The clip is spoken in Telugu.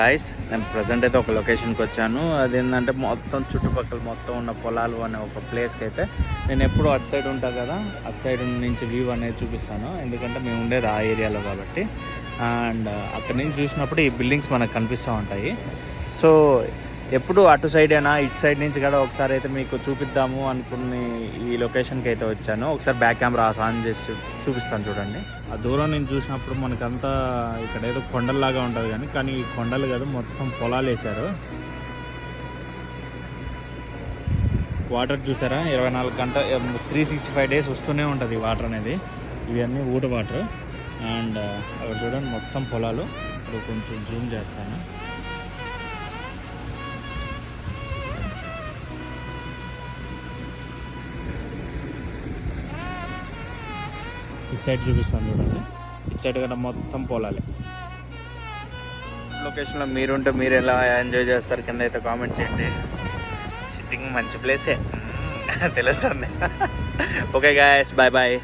గాయ్స్, నేను ప్రజెంట్ అయితే ఒక లొకేషన్కి వచ్చాను. అదేంటంటే మొత్తం చుట్టుపక్కల మొత్తం ఉన్న పొలాలు అనే ఒక ప్లేస్కి అయితే నేను ఎప్పుడు అటు సైడ్ ఉంటాను కదా, అటు సైడ్ నుంచి వ్యూ అనేది చూపిస్తాను. ఎందుకంటే మేము ఉండేది ఆ ఏరియాలో కాబట్టి. అండ్ అక్కడి నుంచి చూసినప్పుడు ఈ బిల్డింగ్స్ మనకు కనిపిస్తూ ఉంటాయి. సో ఎప్పుడు అటు సైడేనా ఇటు సైడ్ నుంచి కూడా ఒకసారి అయితే మీకు చూపిద్దాము అనుకుని ఈ లొకేషన్కి అయితే వచ్చాను. ఒకసారి బ్యాక్ కెమెరా ఆన్ చేసి చూపిస్తాను చూడండి. ఆ దూరం నుంచి చూసినప్పుడు మనకంతా ఇక్కడ ఏదో కొండల్లాగా ఉంటుంది కానీ ఈ కొండలు కాదు, మొత్తం పొలాలు వేశారు. వాటర్ చూసారా, 24 గంటలు 365 days వస్తూనే ఉంటుంది ఈ వాటర్ అనేది. ఇవన్నీ ఊట వాటర్. అండ్ అక్కడ చూడండి మొత్తం పొలాలు. ఇప్పుడు కొంచెం జూమ్ చేస్తాను. ఇటు సైడ్ చూపిస్తాను చూడండి. ఇటు సైడ్ కూడా మొత్తం పొలాలే. లొకేషన్లో మీరుంటే మీరు ఎలా ఎంజాయ్ చేస్తారు కింద అయితే కామెంట్ చేయండి. సిట్టింగ్ మంచి ప్లేసే తెలుస్తుంది. Okay guys, bye bye.